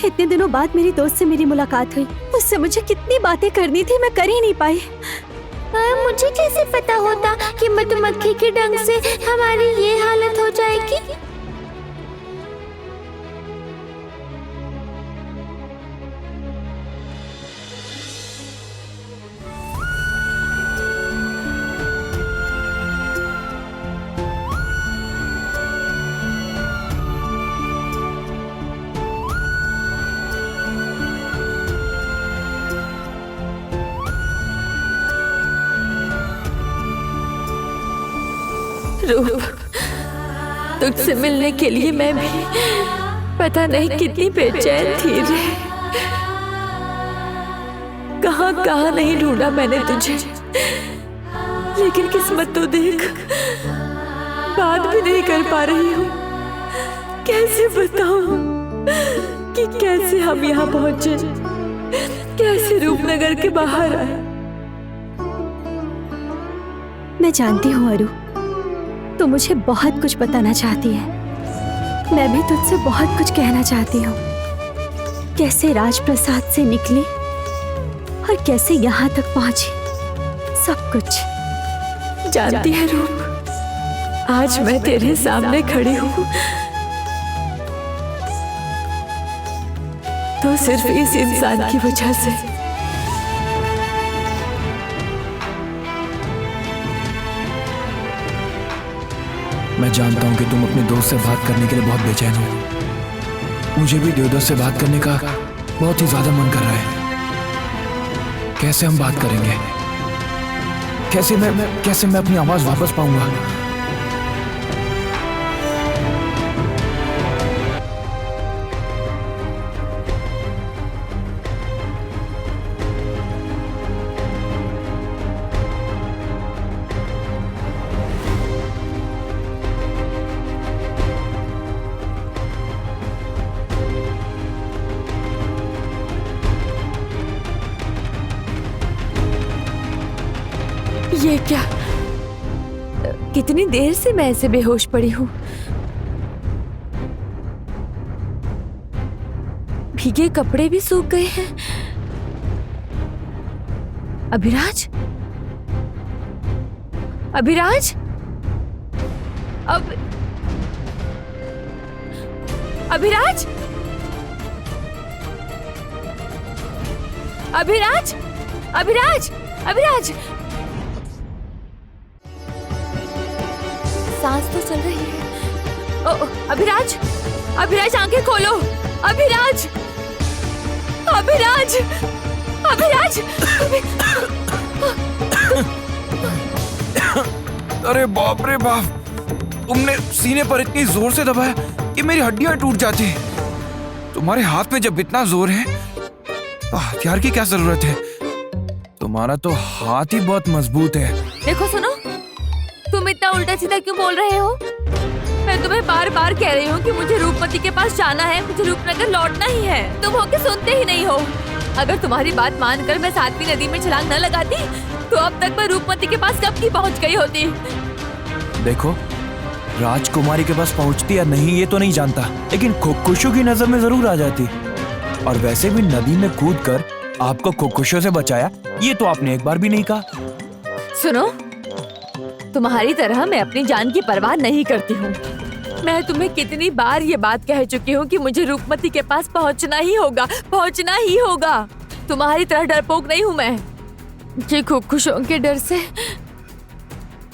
इतने दिनों बाद मेरी दोस्त से मेरी मुलाकात हुई। उससे मुझे कितनी बातें करनी थी, मैं कर ही नहीं पाई। मुझे कैसे पता होता कि मधुमक्खी के डंक से हमारी ये हालत हो जाएगी। रूप, तुझसे मिलने के लिए मैं भी पता नहीं कितनी बेचैन थी रे। कहाँ कहाँ नहीं ढूंढा मैंने तुझे, लेकिन किस्मत तो देख, बात भी नहीं कर पा रही हूँ। कैसे बताऊँ कि कैसे हम यहाँ पहुंचे, कैसे रूपनगर के बाहर आए। मैं जानती हूँ अरु, तो मुझे बहुत कुछ बताना चाहती है। मैं भी तुझसे बहुत कुछ कहना चाहती हूँ। कैसे राजप्रसाद से निकली और कैसे यहाँ तक पहुंची, सब कुछ जानती है रूप, आज मैं तेरे सामने खड़ी हूँ तो सिर्फ इस इंसान की वजह से। मैं जानता हूं कि तुम अपने दोस्त से बात करने के लिए बहुत बेचैन हो। मुझे भी देवदत्त से बात करने का बहुत ही ज्यादा मन कर रहा है। कैसे हम बात करेंगे? कैसे मैं अपनी आवाज वापस पाऊंगा? ये क्या, कितनी देर से मैं ऐसे बेहोश पड़ी हूँ। भीगे कपड़े भी सूख गए हैं। अभिराज, अभिराज, अभिराज, अभिराज, अभिराज, अभिराज। सांस तो चल रही है। ओ, अभिराज, अभिराज आंखें खोलो। अभिराज, अभिराज, अभिराज, अरे बाप रे बाप, तुमने सीने पर इतनी जोर से दबाया कि मेरी हड्डियां टूट जाती। तुम्हारे हाथ में जब इतना जोर है तो हथियार की क्या जरूरत है? तुम्हारा तो हाथ ही बहुत मजबूत है। देखो सुनो, तुम इतना उल्टा सीधा क्यों बोल रहे हो? मैं तुम्हें बार बार कह रही हूँ कि मुझे रूपमती के पास जाना है, मुझे रूपनगर लौटना ही है। तुम होके सुनते ही नहीं हो। अगर तुम्हारी बात मानकर मैं सातवीं नदी में छलांग न लगाती तो अब तक मैं रूपमती के पास कब की पहुँच गई होती। देखो, राजकुमारी के पास पहुंचती या नहीं ये तो नहीं जानता, लेकिन खुशखुशू की नजर में जरूर आ जाती। और वैसे भी नदी में कूदकर आपको खुशखुशू से बचाया, ये तो आपने एक बार भी नहीं कहा। सुनो, तुम्हारी तरह मैं अपनी जान की परवाह नहीं करती हूँ। मैं तुम्हें कितनी बार ये बात कह चुकी हूँ कि मुझे रूपमती के पास पहुँचना ही होगा, पहुँचना ही होगा। तुम्हारी तरह डरपोक नहीं हूँ मैं। ये खुशखुशों के डर से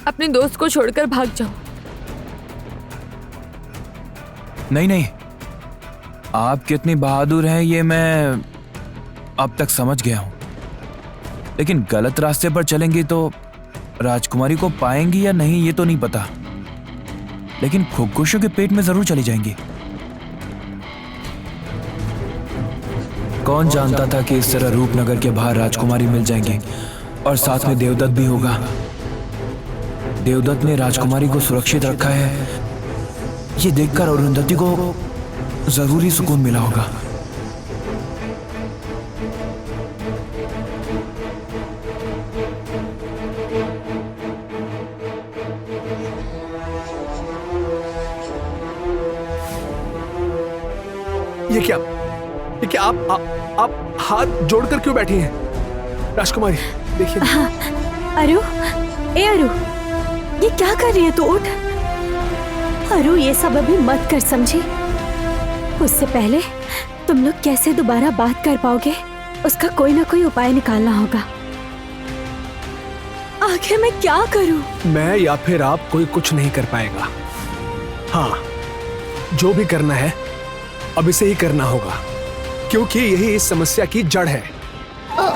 अपने दोस्त को छोड़कर भाग जाऊं। नहीं नहीं, आप कितनी बहादुर हैं ये मैं अब तक समझ गया हूं, लेकिन गलत रास्ते पर चलेंगी तो राजकुमारी को पाएंगी या नहीं ये तो नहीं पता, लेकिन खुशखुशों के पेट में जरूर चली जाएंगी। कौन जानता था कि इस तरह रूपनगर के बाहर राजकुमारी मिल जाएंगी और साथ में देवदत्त भी होगा। देवदत्त ने राजकुमारी को सुरक्षित रखा है, ये देखकर अरुंधति को जरूरी सुकून मिला होगा। ये क्या? देखिए आप हाथ जोड़कर क्यों बैठी हैं? राजकुमारी देखिए। अरु, ए अरु, ये क्या कर रही है तू? उठ अरु, ये सब अभी मत कर, समझी? उससे पहले तुम लोग कैसे दोबारा बात कर पाओगे, उसका कोई ना कोई उपाय निकालना होगा। आखिर मैं क्या करूं? मैं या फिर आप, कोई कुछ नहीं कर पाएगा। हाँ, जो भी करना है अब इसे ही करना होगा, क्योंकि यही इस समस्या की जड़ है।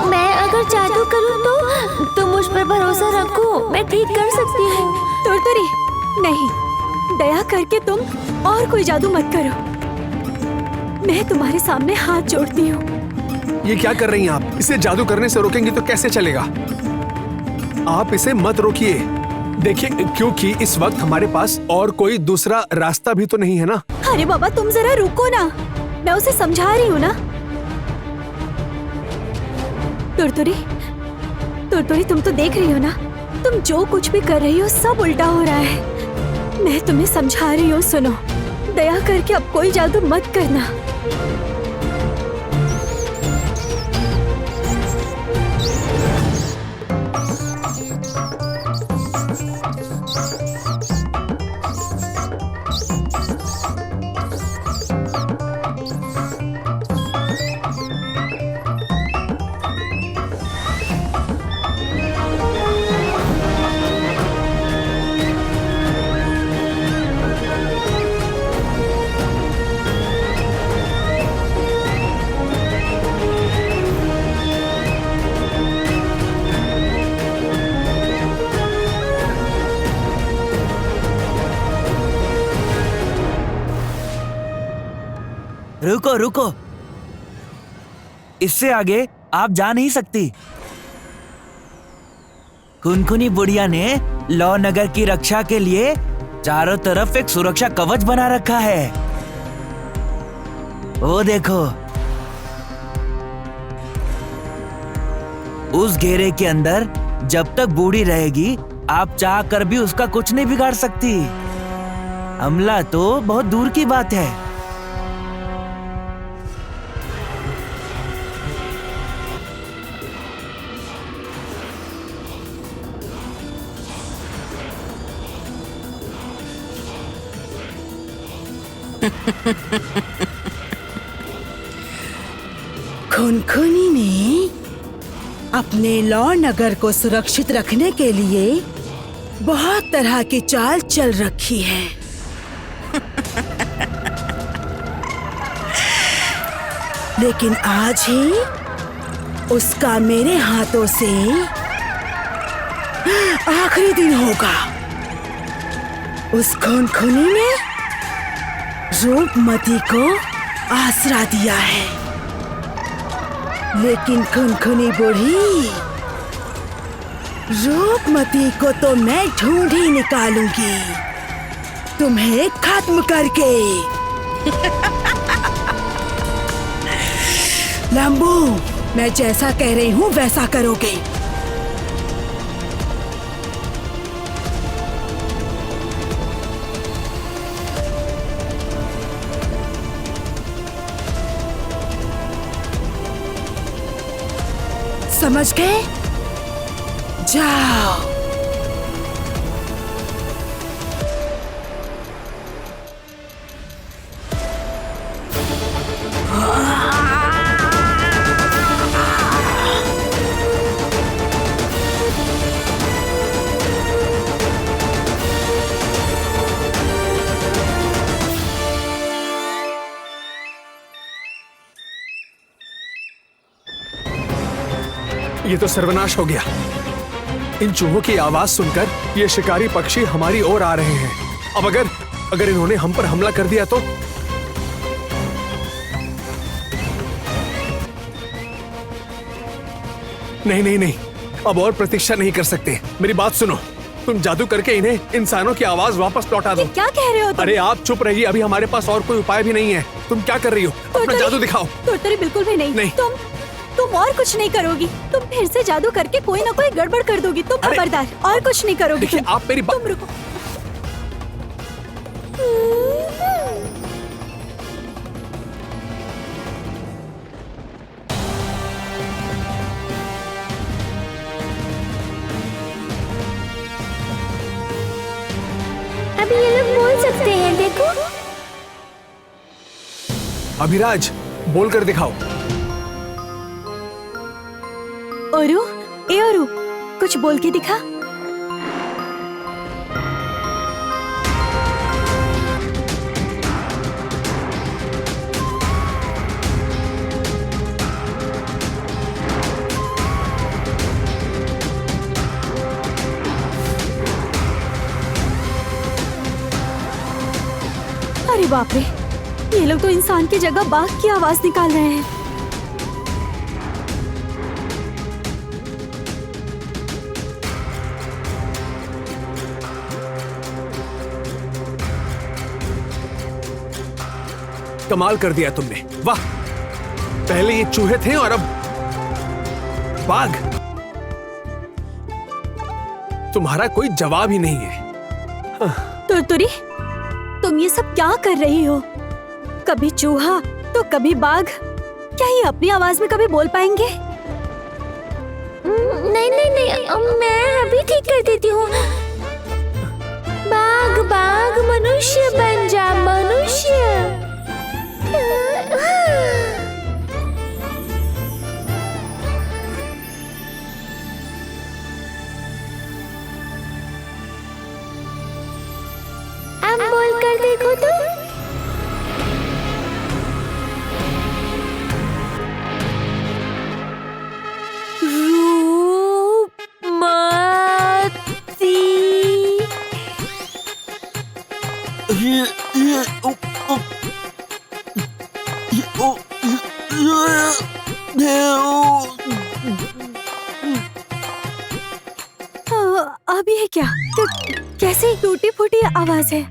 मैं अगर जादू करूं तो तुम मुझ पर भरोसा रखो, मैं ठीक कर सकती हूँ। तुरतुरी, नहीं, दया करके तुम और कोई जादू मत करो। मैं तुम्हारे सामने हाथ जोड़ती हूँ। ये क्या कर रही हैं आप? इसे जादू करने से रोकेंगी तो कैसे चलेगा? आप इसे मत रोकिए। देखिए, क्योंकि इस वक्त हमारे पास और कोई दूसरा रास्ता भी तो नहीं है ना। अरे बाबा, तुम जरा रुको ना, मैं उसे समझा रही हूँ ना। तुरतुरी, तुरतुरी, तुम तो देख रही हो ना, तुम जो कुछ भी कर रही हो सब उल्टा हो रहा है। मैं तुम्हें समझा रही हूँ, सुनो, दया करके अब कोई जादू मत करना। रुको रुको, इससे आगे आप जा नहीं सकती। खुनखुनी बुढ़िया ने लौ नगर की रक्षा के लिए चारों तरफ एक सुरक्षा कवच बना रखा है। वो देखो, उस घेरे के अंदर जब तक बूढ़ी रहेगी, आप चाह कर भी उसका कुछ नहीं बिगाड़ सकती। हमला तो बहुत दूर की बात है। खुनखुनी ने अपने लौ नगर को सुरक्षित रखने के लिए बहुत तरह की चाल चल रखी है। लेकिन आज ही उसका मेरे हाथों से आखिरी दिन होगा। उस खुनखुनी ने रूपमती को आसरा दिया है, लेकिन खुनखुनी बूढ़ी, रूपमती को तो मैं ढूंढ ही निकालूंगी, तुम्हें खत्म करके। लंबू, मैं जैसा कह रही हूँ वैसा करोगे। समझ गए? जाओ। ये तो सर्वनाश हो गया। इन चूहों की आवाज सुनकर ये शिकारी पक्षी हमारी ओर आ रहे हैं। अब अगर इन्होंने हम पर हमला कर दिया तो? नहीं, अब और प्रतीक्षा नहीं कर सकते। मेरी बात सुनो, तुम जादू करके इन्हें इंसानों की आवाज वापस लौटा दो। क्या कह रहे हो तुम? अरे आप चुप रहिए, अभी हमारे पास और कोई उपाय भी नहीं है। तुम क्या कर रही हो? अपना जादू दिखाओ। तुरतुरी, बिल्कुल भी नहीं। तुम और कुछ नहीं करोगी। तुम फिर से जादू करके कोई ना कोई गड़बड़ कर दोगी। तुम खबरदार, और कुछ नहीं करोगी। देखिए, आप मेरी तुम रुको। अभिराज, बोल कर दिखाओ। औरू, ए औरू, कुछ बोल के दिखा। अरे बाप रे, ये लोग तो इंसान की जगह बाघ की आवाज निकाल रहे हैं। कमाल कर दिया तुमने, वाह। पहले ये चूहे थे और अब बाघ। तुम्हारा कोई जवाब ही नहीं है। तुरतुरी, तुम ये सब क्या कर रही हो? कभी चूहा तो कभी बाघ। क्या ये अपनी आवाज में कभी बोल पाएंगे? नहीं नहीं नहीं, मैं अभी ठीक कर देती हूँ। बाघ बाघ मनुष्य बन जा, मनुष्य। अब बोल कर देखो तो। अभी है क्या? कैसे टूटी फूटी आवाज है?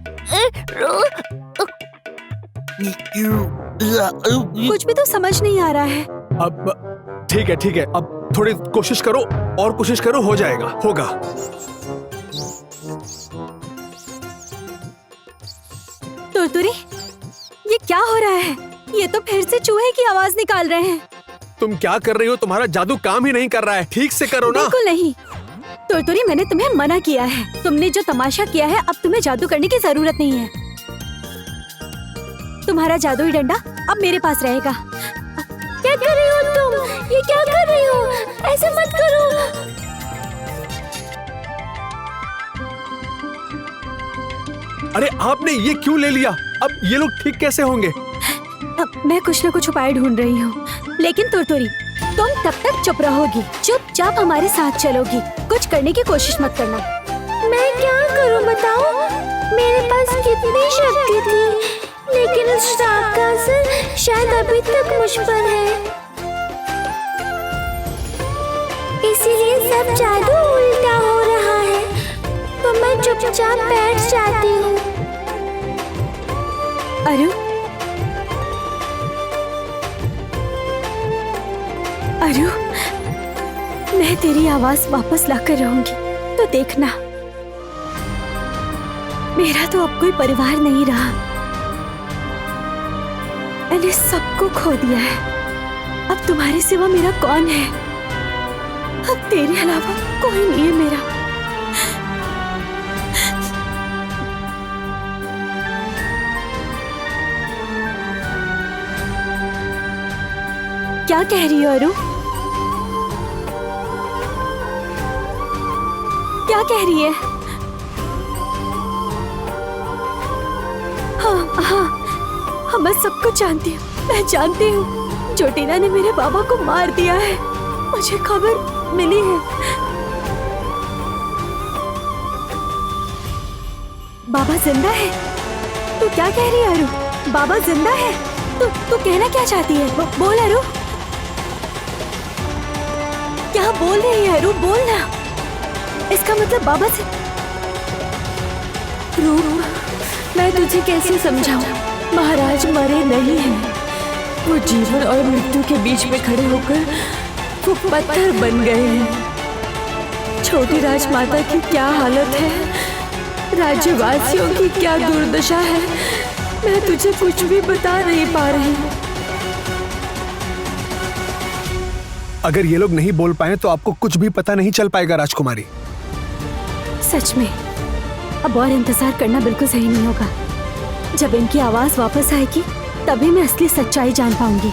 कुछ भी तो समझ नहीं आ रहा है। अब ठीक है, अब थोड़ी कोशिश करो और कोशिश करो, हो जाएगा, होगा। तुरतुरी, ये क्या हो रहा है? ये तो फिर से चूहे की आवाज निकाल रहे हैं। तुम क्या कर रही हो? तुम्हारा जादू काम ही नहीं कर रहा है, ठीक से करो ना। बिल्कुल नहीं। तुरतुरी, मैंने तुम्हें मना किया है। तुमने जो तमाशा किया है, अब तुम्हें जादू करने की जरूरत नहीं है। तुम्हारा जादुई डंडा अब मेरे पास रहेगा। क्या कर रही हो तुम? ये क्या कर रही हो? ऐसे मत करो। अरे आपने ये क्यों ले लिया? अब ये लोग ठीक कैसे होंगे? अब मैं कुछ न कुछ उपाय ढूंढ रही हूँ, लेकिन तुरतुरी, तुम तब तक चुप रहोगी, चुपचाप हमारे साथ चलोगी। कुछ करने की कोशिश मत करना। मैं क्या करूं बताओ? मेरे पास कितनी शक्ति थी, लेकिन उस श्राप का असर शायद अभी तक मुझ पर है। इसीलिए सब जादू उल्टा हो रहा है, तो मैं चुपचाप बैठ जाती हूँ। अरु, अरु, मैं तेरी आवाज वापस लाकर रहूंगी, तो देखना। मेरा तो अब कोई परिवार नहीं रहा। मैंने सबको खो दिया है। अब तुम्हारे सिवा मेरा कौन है? अब तेरे अलावा कोई नहीं है मेरा। क्या कह रही हो अरु? क्या कह रही है? हाँ, मैं सब कुछ जानती हूँ। मैं जानती हूँ जोटिला ने मेरे बाबा को मार दिया है। मुझे खबर मिली है। बाबा जिंदा है? तू क्या कह रही है अरु? बाबा जिंदा है? तू कहना क्या चाहती है? बोल अरु। क्या बोल रही है अरु? बोल ना। इसका मतलब बाबा से। रूप, मैं तुझे कैसे समझाऊं? महाराज मरे नहीं हैं। वो जीवन और मृत्यु के बीच में खड़े होकर वो पत्थर बन गए हैं। छोटी राजमाता की क्या हालत है, राज्यवासियों की क्या दुर्दशा है, मैं तुझे कुछ भी बता नहीं पा रही हूँ। अगर ये लोग नहीं बोल पाए तो आपको कुछ भी पता नहीं चल पाएगा राजकुमारी। सच में अब और इंतजार करना बिल्कुल सही नहीं होगा। जब इनकी आवाज वापस आएगी तभी मैं असली सच्चाई जान पाऊंगी,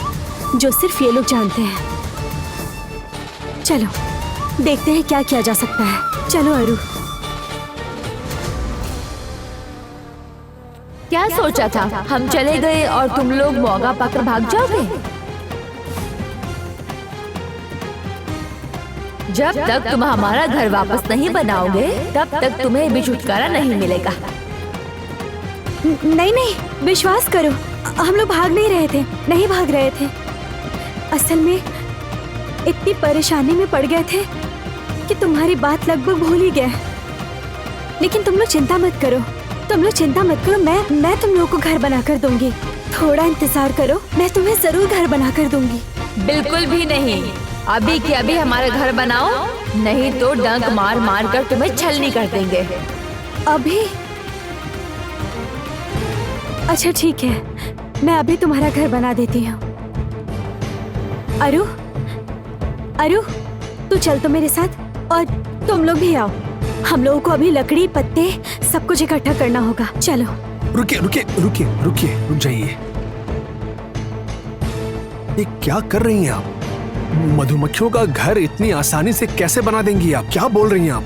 जो सिर्फ ये लोग जानते हैं। चलो देखते हैं क्या किया जा सकता है। चलो अरु। क्या सोचा था हम चले गए और तुम लोग मौका पाकर भाग जाओगे? जब तक तुम हमारा घर वापस नहीं बनाओगे तब तक तुम्हें भी छुटकारा नहीं मिलेगा। नहीं नहीं, विश्वास करो, हम लोग भाग नहीं रहे थे, नहीं भाग रहे थे। असल में इतनी परेशानी में पड़ गए थे कि तुम्हारी बात लगभग भूल ही गए। लेकिन तुम लोग चिंता मत करो, तुम लोग चिंता मत करो, मैं तुम लोगों को घर बना कर दूंगी। थोड़ा इंतजार करो, मैं तुम्हें जरूर घर बना कर दूंगी। बिल्कुल भी नहीं, अभी के अभी हमारा घर बनाओ, नहीं तो डंक मार मार कर तुम्हें छलनी कर देंगे। अभी? अच्छा ठीक है, मैं अभी तुम्हारा घर बना देती हूँ। अरु, अरु, तू चल तो मेरे साथ, और तुम लोग भी आओ। हम लोगों को अभी लकड़ी, पत्ते सब कुछ इकट्ठा करना होगा। चलो। रुकिए रुकिए रुकिए रुकिए, रुक जाइए। ये क्या कर रही हैं आप? मधुमक्खियों का घर इतनी आसानी से कैसे बना देंगी आप? क्या बोल रही हैं आप?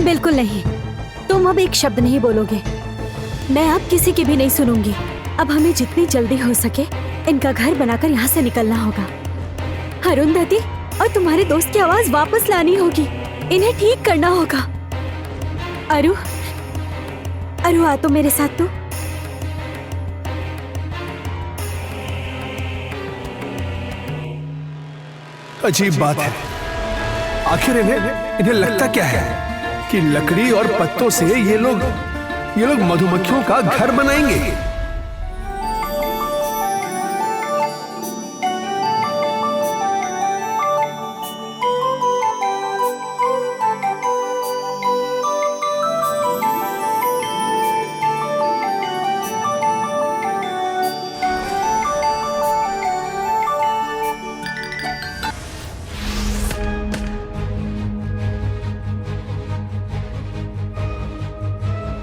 बिल्कुल नहीं, तुम अब एक शब्द नहीं बोलोगे। मैं अब किसी की भी नहीं सुनूंगी। अब हमें जितनी जल्दी हो सके इनका घर बनाकर यहाँ से निकलना होगा। अरुंधति और तुम्हारे दोस्त की आवाज वापस लानी होगी, इन्हें ठीक करना होगा। अरु, अरु आ तो मेरे साथ। तो अजीब बात है, आखिर इन्हें लगता क्या है कि लकड़ी और पत्तों से ये लोग मधुमक्खियों का घर बनाएंगे।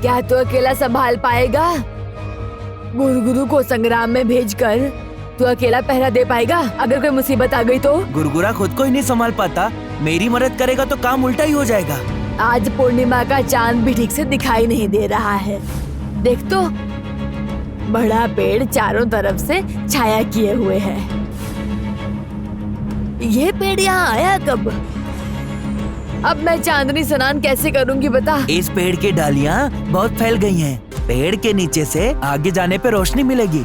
क्या तू अकेला संभाल पाएगा? गुरगुरु को संग्राम में भेजकर तू अकेला पहरा दे पाएगा? अगर कोई मुसीबत आ गई तो? गुरगुरा खुद को ही नहीं संभाल पाता, मेरी मदद करेगा तो काम उल्टा ही हो जाएगा। आज पूर्णिमा का चांद भी ठीक से दिखाई नहीं दे रहा है। देख तो, बड़ा पेड़ चारों तरफ से छाया किए हुए है। ये पेड़ यहाँ आया कब? अब मैं चांदनी स्नान कैसे करूंगी बता? इस पेड़ की डालियाँ बहुत फैल गई हैं। पेड़ के नीचे से आगे जाने पे रोशनी मिलेगी।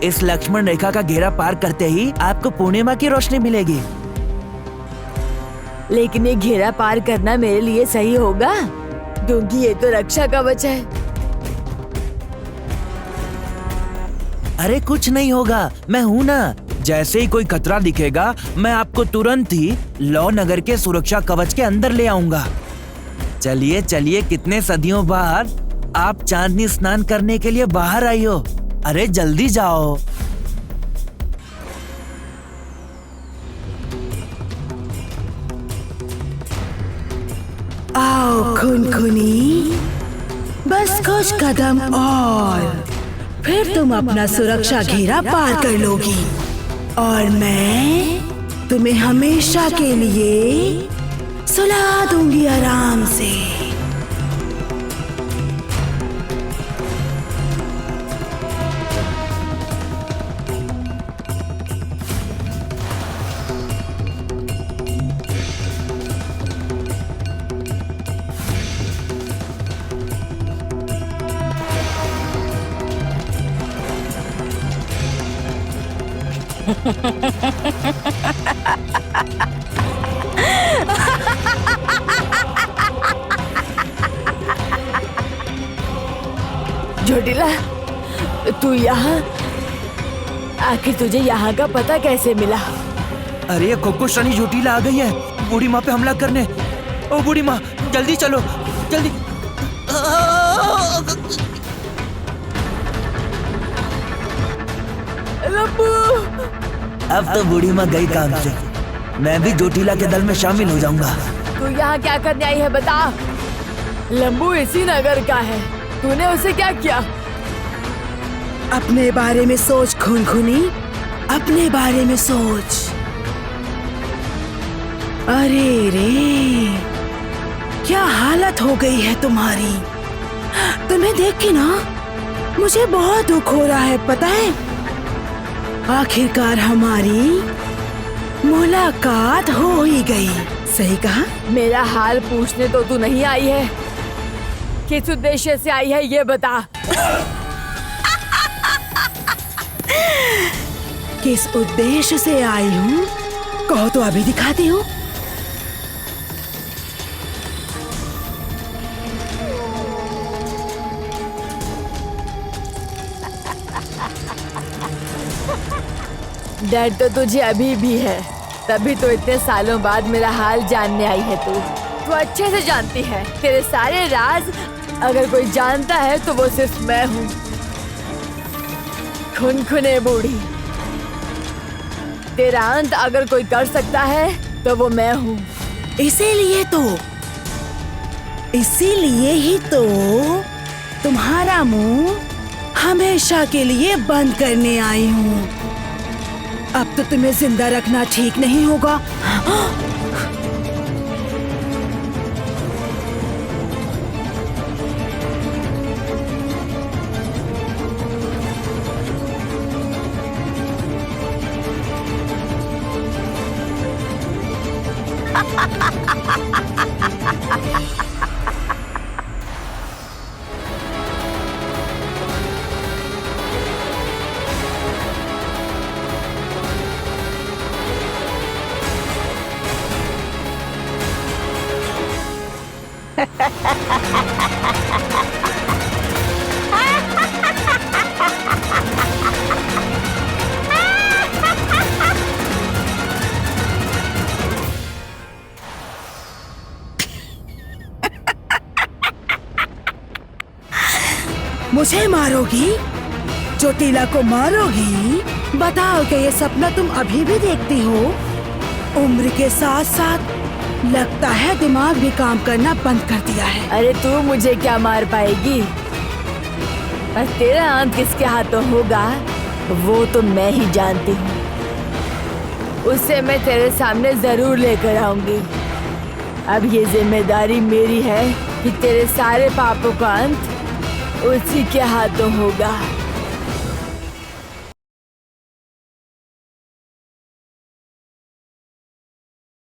इस लक्ष्मण रेखा का घेरा पार करते ही आपको पूर्णिमा की रोशनी मिलेगी। लेकिन ये घेरा पार करना मेरे लिए सही होगा, क्योंकि ये तो रक्षा कवच है। अरे कुछ नहीं होगा, मैं हूँ ना। जैसे ही कोई खतरा दिखेगा मैं आपको तुरंत ही लौ नगर के सुरक्षा कवच के अंदर ले आऊंगा। चलिए चलिए, कितने सदियों बाद आप चांदनी स्नान करने के लिए बाहर आई हो। अरे जल्दी जाओ। आओ खुनखुनी, बस कुछ कदम और, फिर तुम अपना सुरक्षा घेरा पार कर लोगी और मैं तुम्हें हमेशा के लिए सुला दूंगी आराम से। झोटिला, तू यहाँ? आखिर तुझे यहाँ का पता कैसे मिला? अरे ये कोको शनि झोटिला आ गई है बूढ़ी माँ पे हमला करने। ओ बूढ़ी माँ, जल्दी चलो, जल्दी। लंबू! अब तो बूढ़ी माँ गई काम से, मैं भी जोटीला के दल में शामिल हो जाऊंगा। तू यहाँ क्या करने आई है बता? लंबू इसी नगर का है, तूने उसे क्या किया? अपने बारे में सोच खून-खूनी, अपने बारे में सोच। अरे रे, क्या हालत हो गई है तुम्हारी। तुम्हें देख के ना मुझे बहुत दुख हो रहा है, पता है। आखिरकार हमारी मुलाकात हो ही गई। सही कहा। मेरा हाल पूछने तो तू नहीं आई है, किस उद्देश्य से आई है ये बता। किस उद्देश्य से आई हूँ कहो तो अभी दिखाती हूँ। डर तो तुझे अभी भी है, तभी तो इतने सालों बाद मेरा हाल जानने आई है तू अच्छे से जानती है तेरे सारे राज। अगर कोई जानता है तो वो सिर्फ मैं हूँ। खुनखुने बूढ़ी, तेरा अंत अगर कोई कर सकता है तो वो मैं हूँ। इसीलिए ही तो तुम्हारा मुंह हमेशा के लिए बंद करने आई हूँ। अब तो तुम्हें जिंदा रखना ठीक नहीं होगा। मुझे मारोगी? चोटीला को मारोगी? बताओ कि ये सपना तुम अभी भी देखती हो? उम्र के साथ साथ लगता है दिमाग भी काम करना बंद कर दिया है। अरे तू मुझे क्या मार पाएगी? पर तेरा अंत किसके हाथों होगा वो तो मैं ही जानती हूँ। उससे मैं तेरे सामने जरूर लेकर आऊंगी। अब ये जिम्मेदारी मेरी है कि तेरे सारे पापों का अंत उसी के हाथों होगा।